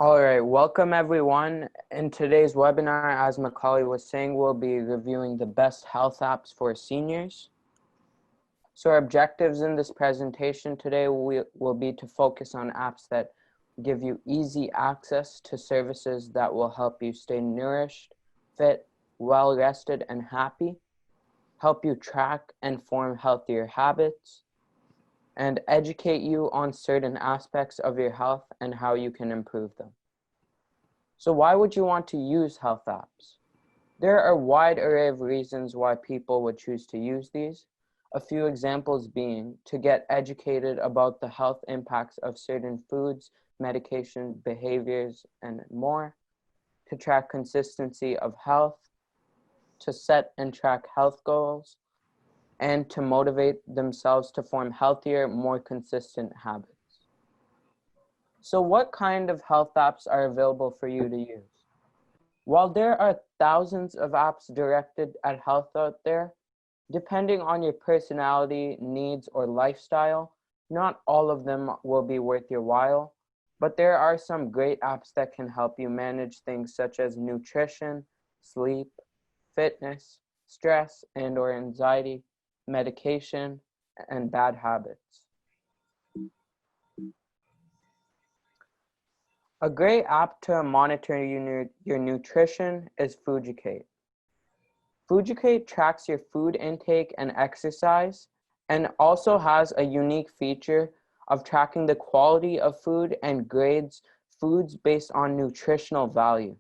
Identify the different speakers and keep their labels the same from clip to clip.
Speaker 1: All right, welcome everyone. In today's webinar, as Macaulay was saying, we'll be reviewing the best health apps for seniors. So our objectives in this presentation today will be to focus on apps that give you easy access to services that will help you stay nourished, fit, well-rested, and happy, help you track and form healthier habits, and educate you on certain aspects of your health and how you can improve them. So why would you want to use health apps? There are a wide array of reasons why people would choose to use these. A few examples being to get educated about the health impacts of certain foods, medication, behaviors, and more, to track consistency of health, to set and track health goals, and to motivate themselves to form healthier, more consistent habits. So what kind of health apps are available for you to use? While there are thousands of apps directed at health out there, depending on your personality, needs, or lifestyle, not all of them will be worth your while, but there are some great apps that can help you manage things such as nutrition, sleep, fitness, stress and/or anxiety, medication, and bad habits. A great app to monitor your nutrition is Fujicate. Fujicate tracks your food intake and exercise, and also has a unique feature of tracking the quality of food and grades foods based on nutritional value.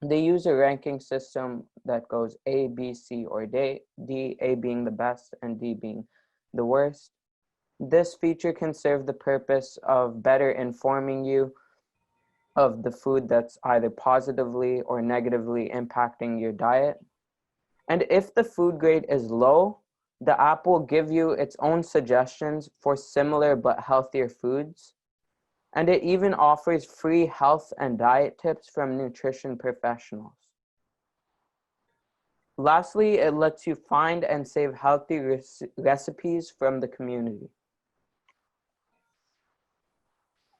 Speaker 1: They use a ranking system that goes A, B, C, or D, A being the best and D being the worst. This feature can serve the purpose of better informing you of the food that's either positively or negatively impacting your diet. And if the food grade is low, the app will give you its own suggestions for similar but healthier foods. And it even offers free health and diet tips from nutrition professionals. Lastly, it lets you find and save healthy recipes from the community.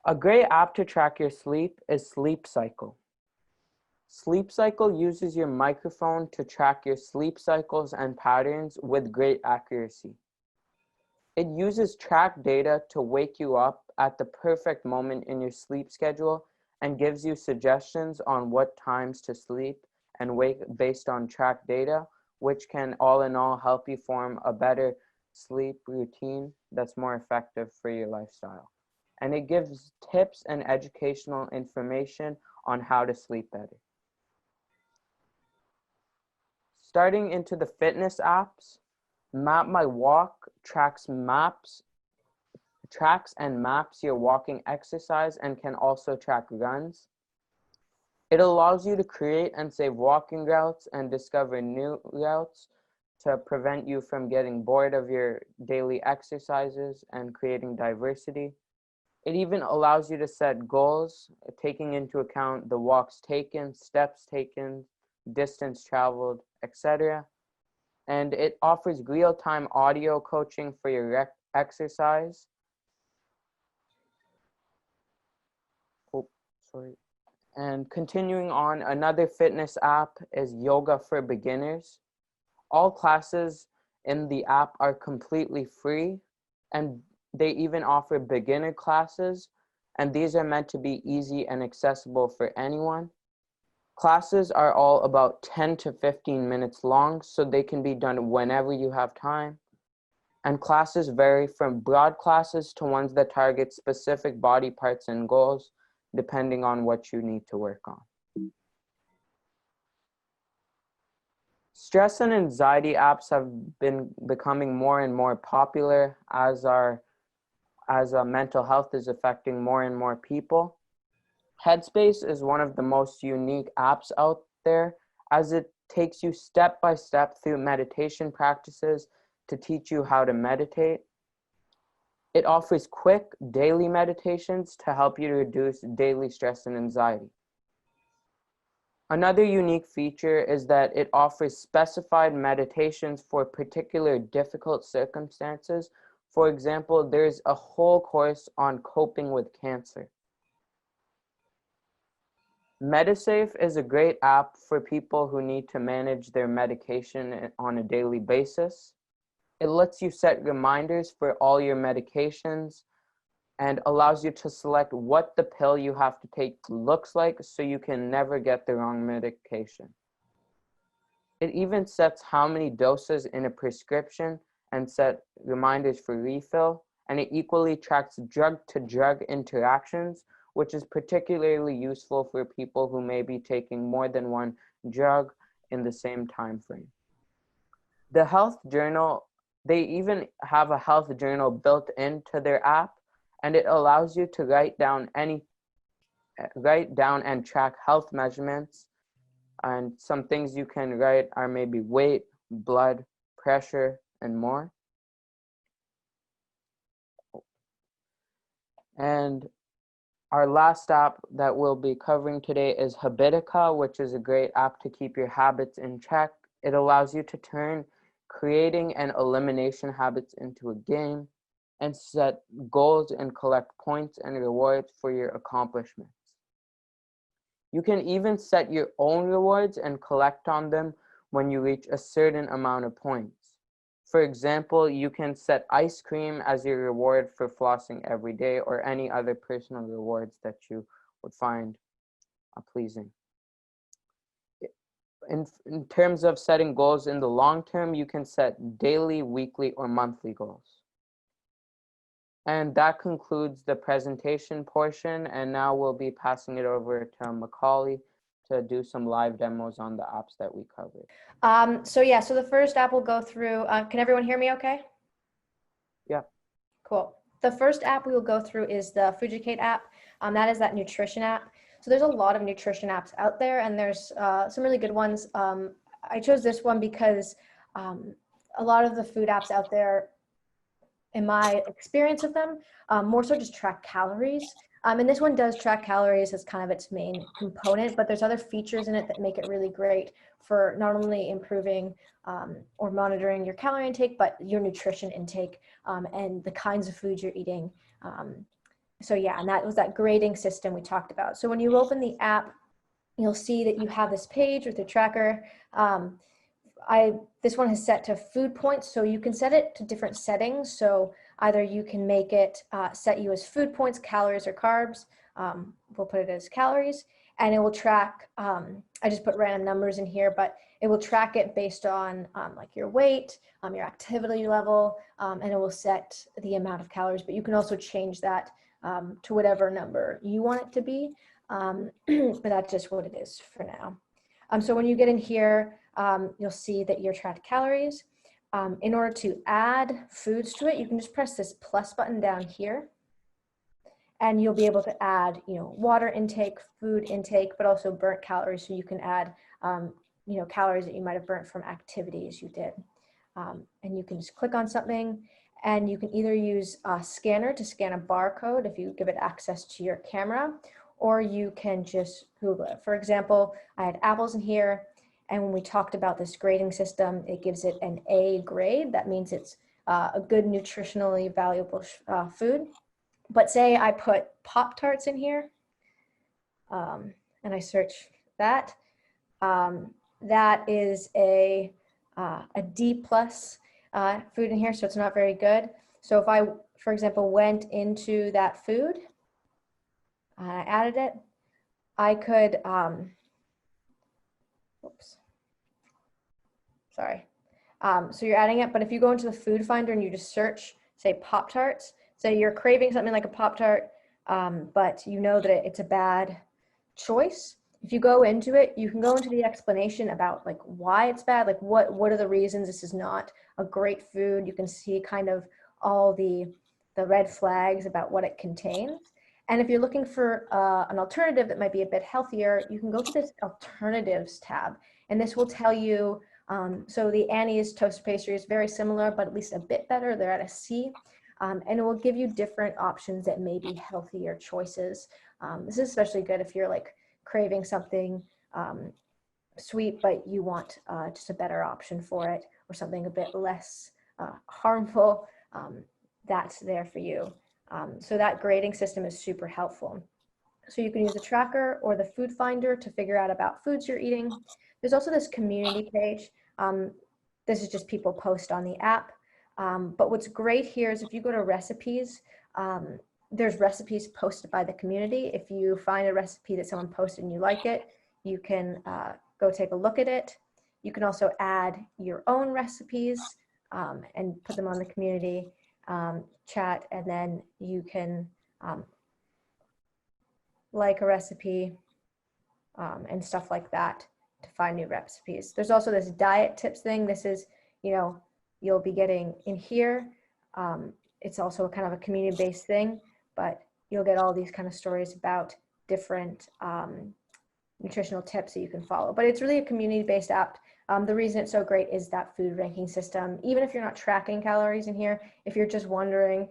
Speaker 1: A great app to track your sleep is Sleep Cycle. Sleep Cycle uses your microphone to track your sleep cycles and patterns with great accuracy. It uses track data to wake you up at the perfect moment in your sleep schedule and gives you suggestions on what times to sleep and wake based on track data, which can all in all help you form a better sleep routine that's more effective for your lifestyle. And it gives tips and educational information on how to sleep better. Starting into the fitness apps, Map My Walk tracks and maps your walking exercise and can also track runs. It allows you to create and save walking routes and discover new routes to prevent you from getting bored of your daily exercises and creating diversity. It even allows you to set goals, taking into account the walks taken, steps taken, distance traveled, etc. And it offers real-time audio coaching for your exercise. And continuing on, another fitness app is Yoga for Beginners. All classes in the app are completely free, and they even offer beginner classes, and these are meant to be easy and accessible for anyone. Classes are all about 10 to 15 minutes long, so they can be done whenever you have time. And classes vary from broad classes to ones that target specific body parts and goals, depending on what you need to work on. Stress and anxiety apps have been becoming more and more popular as mental health is affecting more and more people. Headspace is one of the most unique apps out there, as it takes you step by step through meditation practices to teach you how to meditate. It offers quick daily meditations to help you reduce daily stress and anxiety. Another unique feature is that it offers specified meditations for particular difficult circumstances. For example, there's a whole course on coping with cancer. Medisafe is a great app for people who need to manage their medication on a daily basis. It lets you set reminders for all your medications and allows you to select what the pill you have to take looks like so you can never get the wrong medication. It even sets how many doses in a prescription and set reminders for refill, and it equally tracks drug-to-drug interactions, which is particularly useful for people who may be taking more than one drug in the same time frame. The health journal, they even have a health journal built into their app, and it allows you to write down and track health measurements. And some things you can write are maybe weight, blood pressure, and more. And our last app that we'll be covering today is Habitica, which is a great app to keep your habits in check. It allows you to turn creating and elimination habits into a game and set goals and collect points and rewards for your accomplishments. You can even set your own rewards and collect on them when you reach a certain amount of points. For example, you can set ice cream as your reward for flossing every day or any other personal rewards that you would find pleasing. In terms of setting goals in the long term, you can set daily, weekly, or monthly goals. And that concludes the presentation portion. And now we'll be passing it over to Macaulay to do some live demos on the apps that we covered.
Speaker 2: So the first app we'll go through, can everyone hear me okay?
Speaker 1: Yeah.
Speaker 2: Cool. The first app we will go through is the Fujicate app. That is that nutrition app. So there's a lot of nutrition apps out there, and there's some really good ones. I chose this one because a lot of the food apps out there, in my experience with them, more so just track calories. And this one does track calories as kind of its main component, but there's other features in it that make it really great for not only improving or monitoring your calorie intake, but your nutrition intake and the kinds of foods you're eating. So yeah, and that was that grading system we talked about. So when you open the app, you'll see that you have this page with the tracker. This one is set to food points, so you can set it to different settings. So either you can make it set you as food points, calories, or carbs. We'll put it as calories, and it will track, I just put random numbers in here, but it will track it based on like your weight, your activity level, and it will set the amount of calories, but you can also change that to whatever number you want it to be, but that's just what it is for now. So when you get in here, you'll see that you're tracked calories. In order to add foods to it, you can just press this plus button down here, and you'll be able to add, water intake, food intake, but also burnt calories. So you can add, calories that you might have burnt from activities you did. And you can just click on something, and you can either use a scanner to scan a barcode if you give it access to your camera, or you can just Google it. For example, I had apples in here, and when we talked about this grading system, it gives it an A grade. That means it's a good nutritionally valuable food. But say I put Pop-Tarts in here, and I search that, that is a D plus food in here, so it's not very good. So if I, for example, went into that food, and I added it, I could, oops, sorry. So you're adding it, but if you go into the food finder and you just search, say Pop-Tarts, say you're craving something like a Pop-Tart, but you know that it's a bad choice. If you go into it, you can go into the explanation about like why it's bad, like what are the reasons this is not a great food. You can see kind of all the red flags about what it contains. And if you're looking for an alternative that might be a bit healthier, you can go to this alternatives tab, and this will tell you, so the Annie's toast pastry is very similar, but at least a bit better. They're at a C, and it will give you different options that may be healthier choices. This is especially good if you're like craving something sweet, but you want just a better option for it, or something a bit less harmful. That's there for you. So that grading system is super helpful. So you can use a tracker or the food finder to figure out about foods you're eating. There's also this community page. This is just people post on the app. But what's great here is if you go to recipes, there's recipes posted by the community. If you find a recipe that someone posted and you like it, you can go take a look at it. You can also add your own recipes and put them on the community chat, and then you can like a recipe and stuff like that to find new recipes. There's also this diet tips thing. This is, you'll be getting in here. It's also kind of a community-based thing, but you'll get all these kind of stories about different nutritional tips that you can follow. But it's really a community-based app. The reason it's so great is that food ranking system. Even if you're not tracking calories in here, if you're just wondering,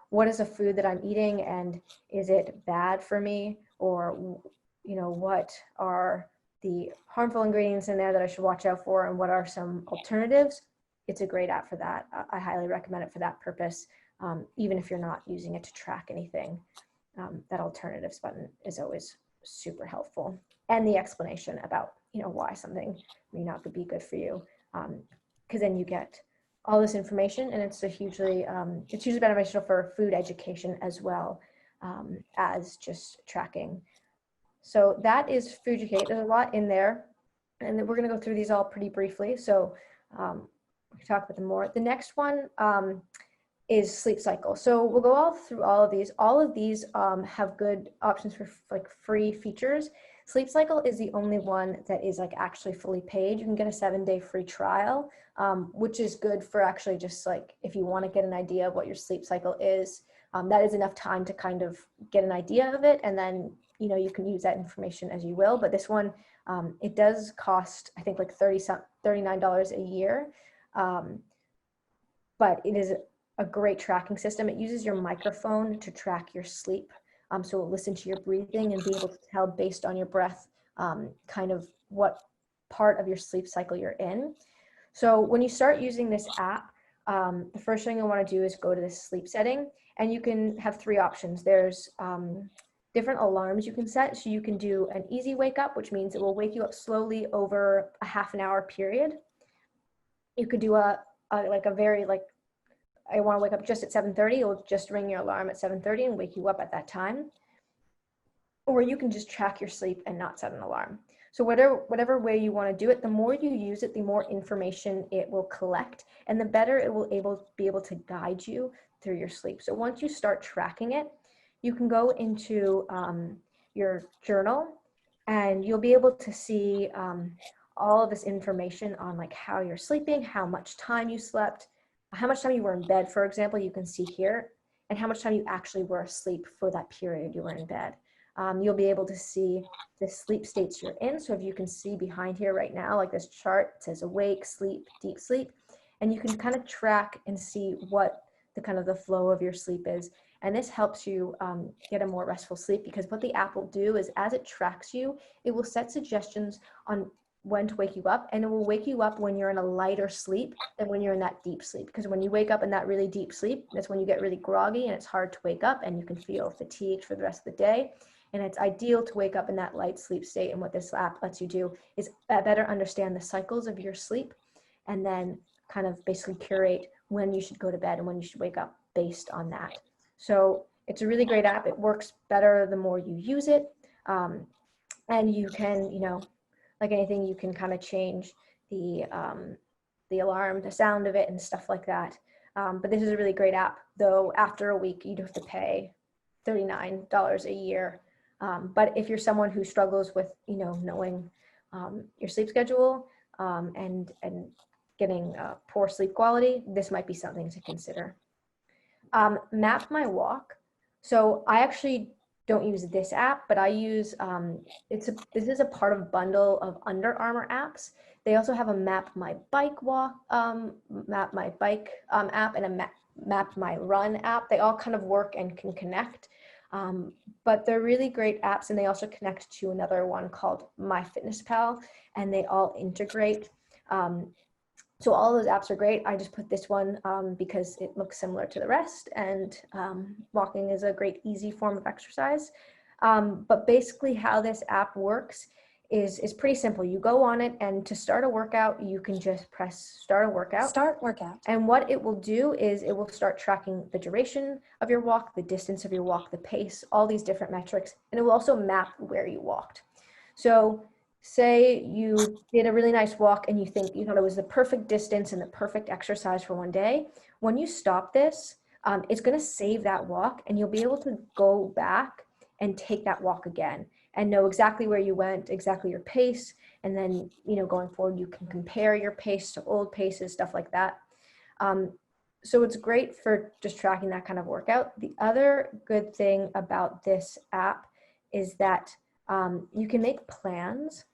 Speaker 2: what is a food that I'm eating and is it bad for me? Or, what are the harmful ingredients in there that I should watch out for, and what are some alternatives? It's a great app for that. I highly recommend it for that purpose. Even if you're not using it to track anything, that alternatives button is always super helpful. And the explanation about, why something may not be good for you. Because then you get all this information, and it's hugely beneficial for food education as well as just tracking. So that is Food Educate. There's a lot in there, and then we're going to go through these all pretty briefly. So we can talk about them more. The next one is Sleep Cycle. So we'll go all through all of these. All of these have good options for free features. Sleep Cycle is the only one that is actually fully paid. You can get a 7-day free trial, which is good for actually just if you want to get an idea of what your sleep cycle is. That is enough time to kind of get an idea of it, and then you can use that information as you will. But this one, it does cost, I think, $39 a year, but it is a great tracking system. It uses your microphone to track your sleep. So it'll listen to your breathing and be able to tell based on your breath kind of what part of your sleep cycle you're in. So when you start using this app, the first thing you want to do is go to the sleep setting, and you can have 3 options. There's different alarms you can set. So you can do an easy wake up, which means it will wake you up slowly over a half an hour period. You could do a very I want to wake up just at 7:30. It'll just ring your alarm at 7:30 and wake you up at that time. Or you can just track your sleep and not set an alarm. So whatever way you want to do it, the more you use it, the more information it will collect, and the better it will be able to guide you through your sleep. So once you start tracking it, you can go into your journal, and you'll be able to see all of this information on how you're sleeping, how much time you slept, how much time you were in bed, for example, you can see here, and how much time you actually were asleep for that period you were in bed. You'll be able to see the sleep states you're in. So if you can see behind here right now, this chart, it says awake, sleep, deep sleep, and you can kind of track and see what the flow of your sleep is. And this helps you get a more restful sleep, because what the app will do is, as it tracks you, it will set suggestions on when to wake you up, and it will wake you up when you're in a lighter sleep than when you're in that deep sleep. Because when you wake up in that really deep sleep, that's when you get really groggy and it's hard to wake up, and you can feel fatigued for the rest of the day. And it's ideal to wake up in that light sleep state. And what this app lets you do is better understand the cycles of your sleep, and then kind of basically curate when you should go to bed and when you should wake up based on that. So it's a really great app. It works better the more you use it. And you can, like anything, you can kind of change the alarm, the sound of it, and stuff like that. But this is a really great app, though after a week, you'd have to pay $39 a year. But if you're someone who struggles with, knowing your sleep schedule and getting poor sleep quality, this might be something to consider. Map My Walk. So I actually don't use this app, but I use, this is a part of a bundle of Under Armour apps. They also have a Map My Bike Walk, Map My Bike app, and a Map My Run app. They all kind of work and can connect, but they're really great apps, and they also connect to another one called MyFitnessPal, and they all integrate. So all those apps are great. I just put this one because it looks similar to the rest, and walking is a great, easy form of exercise. But basically how this app works is pretty simple. You go on it, and to start a workout, you can just press start a workout.
Speaker 3: Start workout.
Speaker 2: And what it will do is it will start tracking the duration of your walk, the distance of your walk, the pace, all these different metrics. And it will also map where you walked. So say you did a really nice walk and you thought it was the perfect distance and the perfect exercise for one day. When you stop this, it's going to save that walk, and you'll be able to go back and take that walk again and know exactly where you went, exactly your pace. And then, going forward, you can compare your pace to old paces, stuff like that. So it's great for just tracking that kind of workout. The other good thing about this app is that you can make plans,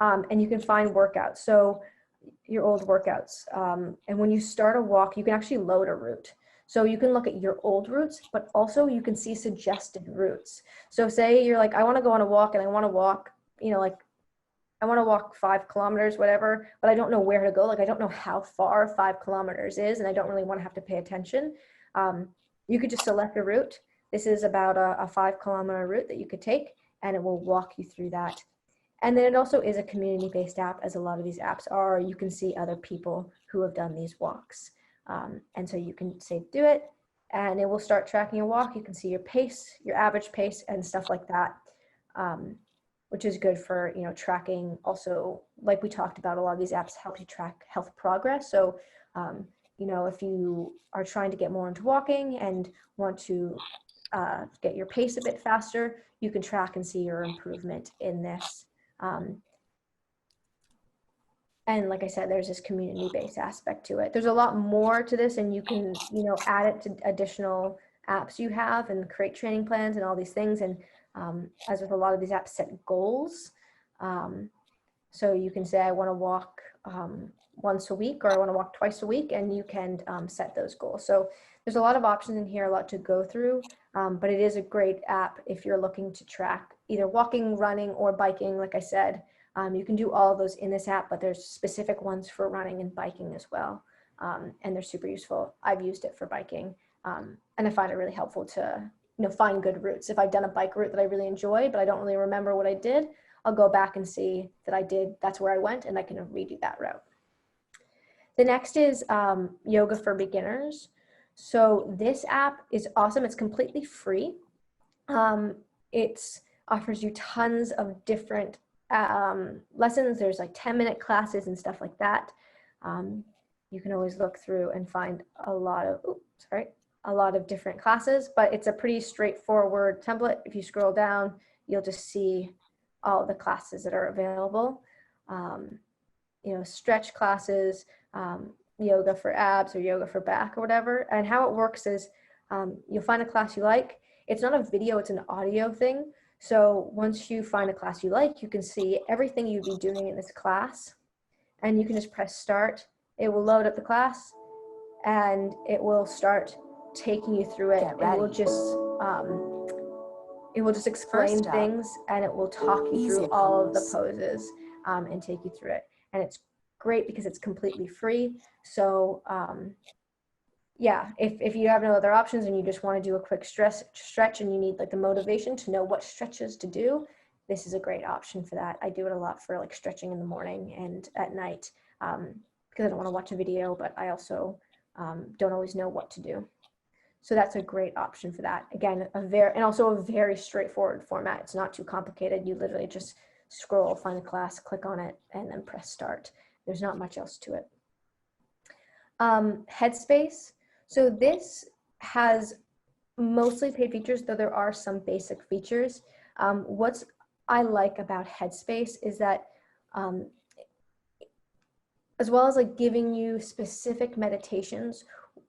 Speaker 2: and you can find workouts. So your old workouts. And when you start a walk, you can actually load a route. So you can look at your old routes, but also you can see suggested routes. So say you're like, I want to go on a walk, and I want to walk, I want to walk 5 kilometers, whatever, but I don't know where to go. Like, I don't know how far 5 kilometers is, and I don't really want to have to pay attention. You could just select a route. This is about a 5 kilometer route that you could take, and it will walk you through that. And then it also is a community-based app, as a lot of these apps are. You can see other people who have done these walks. And so you can say, do it, and it will start tracking your walk. You can see your pace, your average pace, and stuff like that, which is good for, tracking. Also, like we talked about, a lot of these apps help you track health progress. So, if you are trying to get more into walking and want to get your pace a bit faster, you can track and see your improvement in this. And like I said, there's this community-based aspect to it. There's a lot more to this, and you can, add it to additional apps you have and create training plans and all these things. And as with a lot of these apps, set goals. So you can say, I want to walk once a week, or I want to walk twice a week, and you can set those goals. So there's a lot of options in here, a lot to go through, but it is a great app if you're looking to track either walking, running, or biking. Like I said, you can do all of those in this app, but there's specific ones for running and biking as well. And they're super useful. I've used it for biking, and I find it really helpful to find good routes. If I've done a bike route that I really enjoy, but I don't really remember what I did, I'll go back and see that that's where I went, and I can redo that route. The next is yoga for beginners. So this app is awesome. It's completely free. It offers you tons of different lessons. There's like 10-minute classes and stuff like that. You can always look through and find a lot of different classes, but it's a pretty straightforward template. If you scroll down, you'll just see all the classes that are available. Stretch classes, yoga for abs or yoga for back or whatever. And how it works is you'll find a class you like. It's not a video, it's an audio thing. So once you find a class you like, you can see everything you'd be doing in this class, and you can just press start. It will load up the class, and it will start taking you through it. It will just explain things, and it will talk you through all of the poses and take you through it. And it's great because it's completely free. So if you have no other options and you just want to do a quick stretch and you need like the motivation to know what stretches to do, this is a great option for that. I do it a lot for like stretching in the morning and at night because I don't want to watch a video, but I also don't always know what to do. So that's a great option for that. Again, a very straightforward format. It's not too complicated. You literally just scroll, find a class, click on it, and then press start. There's not much else to it. Headspace. So this has mostly paid features, though there are some basic features. What I like about Headspace is that as well as like giving you specific meditations,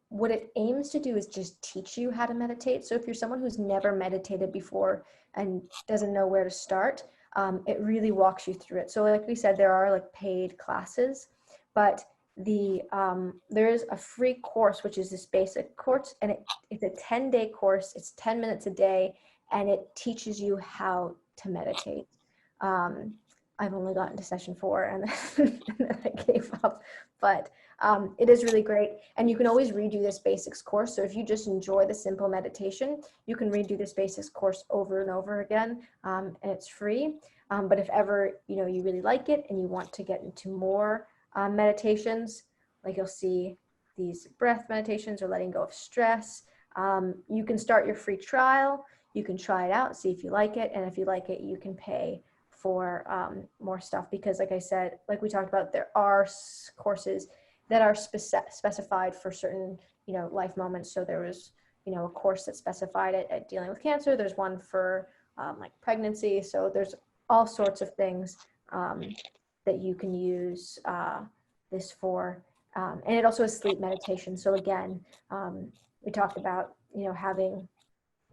Speaker 2: what it aims to do is just teach you how to meditate. So if you're someone who's never meditated before and doesn't know where to start, it really walks you through it. So like we said, there are like paid classes, but there is a free course, which is this basic course, and it's a 10-day course. It's 10 minutes a day, and it teaches you how to meditate. I've only gotten to session 4 and then, and then I gave up. But it is really great. And you can always redo this basics course. So if you just enjoy the simple meditation, you can redo this basics course over and over again, and it's free. But if ever, you know, you really like it and you want to get into more meditations, like you'll see these breath meditations or letting go of stress, you can start your free trial. You can try it out, see if you like it. And if you like it, you can pay for more stuff, because like I said, like we talked about, there are courses that are specified for certain, you know, life moments. So there was, you know, a course that specified it at dealing with cancer. There's one for like pregnancy. So there's all sorts of things that you can use this for. And it also has sleep meditation. So again, we talked about, you know, having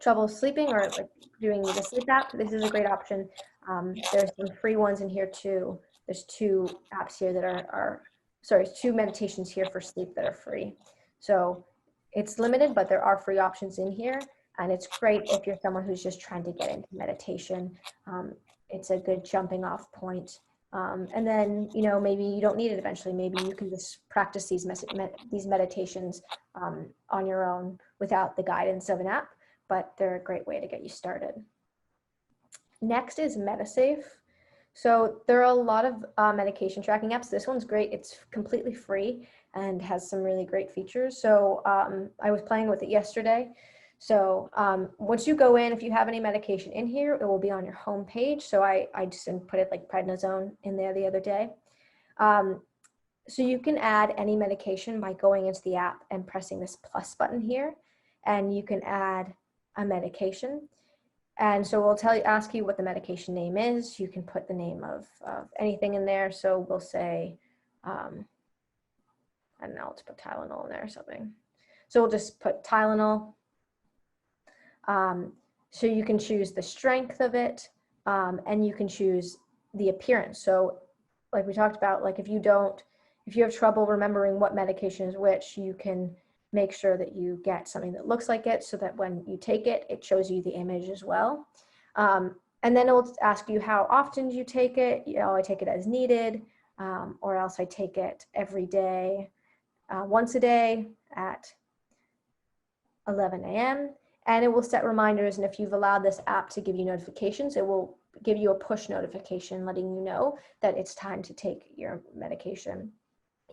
Speaker 2: trouble sleeping or like doing the sleep app. This is a great option. There's some free ones in here too. There's 2 apps here that are 2 meditations here for sleep that are free. So it's limited, but there are free options in here. And it's great if you're someone who's just trying to get into meditation. It's a good jumping off point. And then, you know, maybe you don't need it eventually. Maybe you can just practice these meditations on your own without the guidance of an app, but they're a great way to get you started. Next is MediSafe. So there are a lot of medication tracking apps. This one's great. It's completely free and has some really great features. So I was playing with it yesterday. So once you go in, if you have any medication in here, it will be on your home page. So I just put it like prednisone in there the other day. So you can add any medication by going into the app and pressing this plus button here, and you can add a medication. And so we'll ask you what the medication name is. You can put the name of anything in there. So we'll say, I don't know, let's put Tylenol in there or something. So we'll just put Tylenol. So you can choose the strength of it, and you can choose the appearance. So like we talked about, like if you have trouble remembering what medication is which, you can make sure that you get something that looks like it so that when you take it, it shows you the image as well. And then it will ask you how often you take it. You know, I take it as needed, or else I take it every day, once a day at 11 a.m. And it will set reminders. And if you've allowed this app to give you notifications, it will give you a push notification letting you know that it's time to take your medication.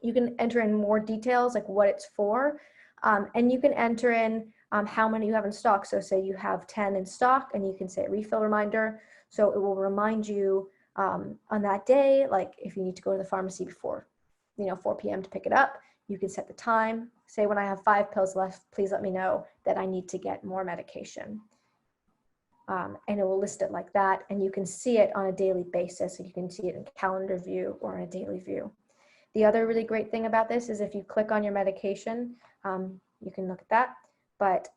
Speaker 2: You can enter in more details, like what it's for. And you can enter in how many you have in stock. So say you have 10 in stock, and you can say refill reminder. So it will remind you on that day, like if you need to go to the pharmacy before, 4 p.m. to pick it up, you can set the time. Say when I have 5 pills left, please let me know that I need to get more medication. And it will list it like that. And you can see it on a daily basis. So you can see it in calendar view or in a daily view. The other really great thing about this is if you click on your medication, you can look at that. But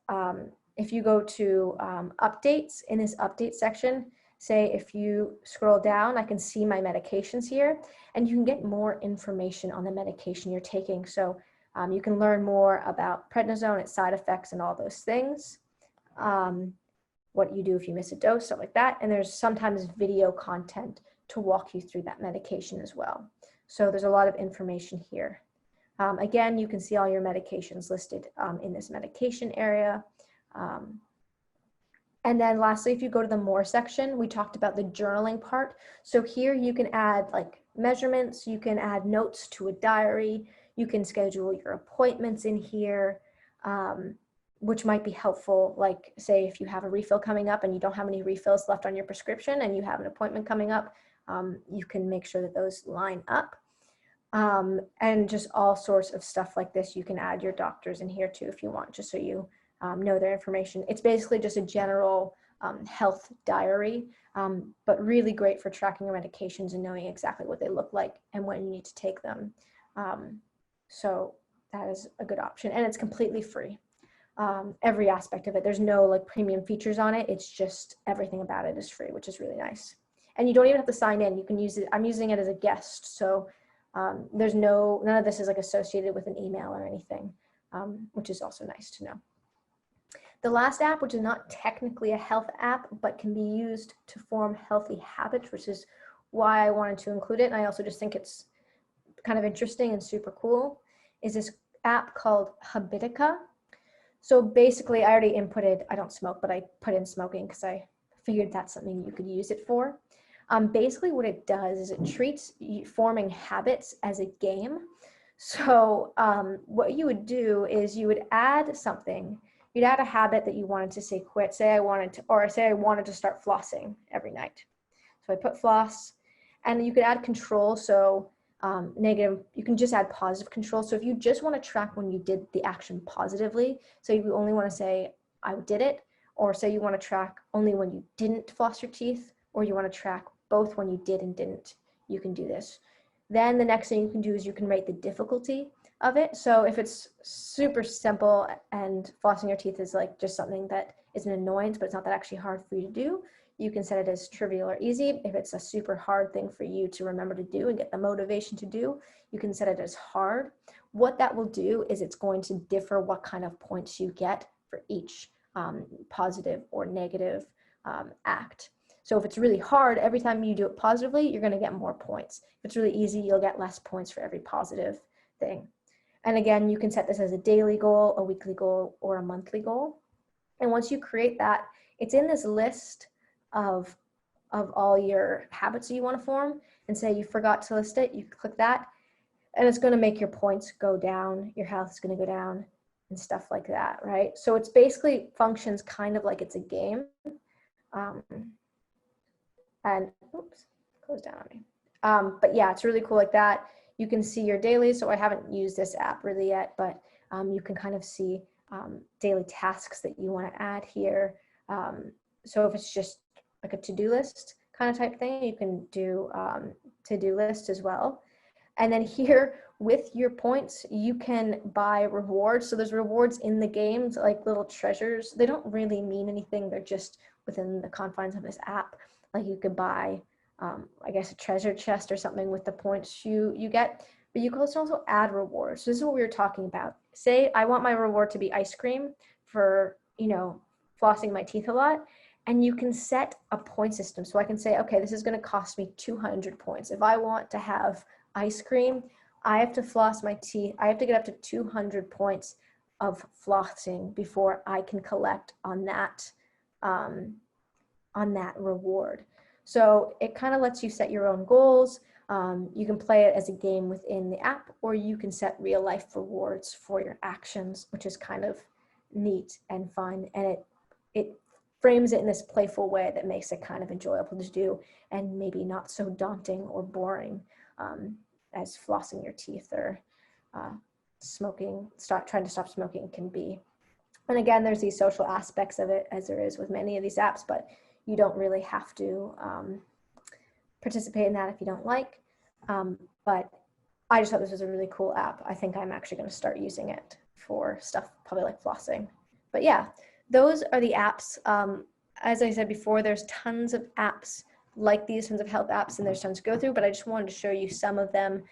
Speaker 2: if you go to updates, in this update section, say if you scroll down, I can see my medications here, and you can get more information on the medication you're taking. So you can learn more about prednisone, its side effects, and all those things. What you do if you miss a dose, stuff like that. And there's sometimes video content to walk you through that medication as well. So there's a lot of information here. Again, you can see all your medications listed in this medication area. And then lastly, if you go to the more section, we talked about the journaling part. So here you can add like measurements, you can add notes to a diary, you can schedule your appointments in here, which might be helpful. Like say if you have a refill coming up and you don't have any refills left on your prescription and you have an appointment coming up, you can make sure that those line up. And just all sorts of stuff like this. You can add your doctors in here too if you want, just so you know their information. It's basically just a general health diary, but really great for tracking your medications and knowing exactly what they look like and when you need to take them. So that is a good option, and it's completely free. Every aspect of it. There's no like premium features on it. It's just everything about it is free, which is really nice. And you don't even have to sign in. You can use it. I'm using it as a guest, so there's none of this is like associated with an email or anything, which is also nice to know. The last app, which is not technically a health app, but can be used to form healthy habits, which is why I wanted to include it, and I also just think it's kind of interesting and super cool, is this app called Habitica. So basically, I already inputted, I don't smoke, but I put in smoking because I figured that's something you could use it for. Basically, what it does is it treats forming habits as a game. So what you would do is you would add something. You'd add a habit that you wanted to say quit. Say I wanted to start flossing every night. So I put floss, and you could add control. So negative, you can just add positive control. So if you just want to track when you did the action positively, so you only want to say I did it, or say you want to track only when you didn't floss your teeth, or you want to track both when you did and didn't, you can do this. Then the next thing you can do is you can rate the difficulty of it. So if it's super simple and flossing your teeth is like just something that is an annoyance, but it's not that actually hard for you to do, you can set it as trivial or easy. If it's a super hard thing for you to remember to do and get the motivation to do, you can set it as hard. What that will do is it's going to differ what kind of points you get for each positive or negative act. So if it's really hard, every time you do it positively, you're going to get more points. If it's really easy, you'll get less points for every positive thing. And again, you can set this as a daily goal, a weekly goal, or a monthly goal. And once you create that, it's in this list of all your habits that you want to form. And say you forgot to list it, you click that, and it's going to make your points go down, your health is going to go down, and stuff like that, right? So it's basically functions kind of like it's a game. And oops, closed down on me. But yeah, it's really cool like that. You can see your dailies. So I haven't used this app really yet, but you can kind of see daily tasks that you want to add here. So if it's just like a to-do list kind of type thing, you can do to-do list as well. And then here with your points, you can buy rewards. So there's rewards in the games, like little treasures. They don't really mean anything. They're just within the confines of this app. Like you could buy, I guess, a treasure chest or something with the points you get. But you can also add rewards. So this is what we were talking about. Say I want my reward to be ice cream for, flossing my teeth a lot. And you can set a point system. So I can say, okay, this is going to cost me 200 points. If I want to have ice cream, I have to floss my teeth. I have to get up to 200 points of flossing before I can collect on that reward. So it kind of lets you set your own goals. You can play it as a game within the app, or you can set real life rewards for your actions, which is kind of neat and fun. And it frames it in this playful way that makes it kind of enjoyable to do and maybe not so daunting or boring as flossing your teeth or trying to stop smoking can be. And again, there's these social aspects of it, as there is with many of these apps, but you don't really have to participate in that if you don't like. But I just thought this was a really cool app. I think I'm actually going to start using it for stuff probably like flossing. But yeah, those are the apps. As I said before, there's tons of apps like these, tons of health apps, and there's tons to go through, but I just wanted to show you some of them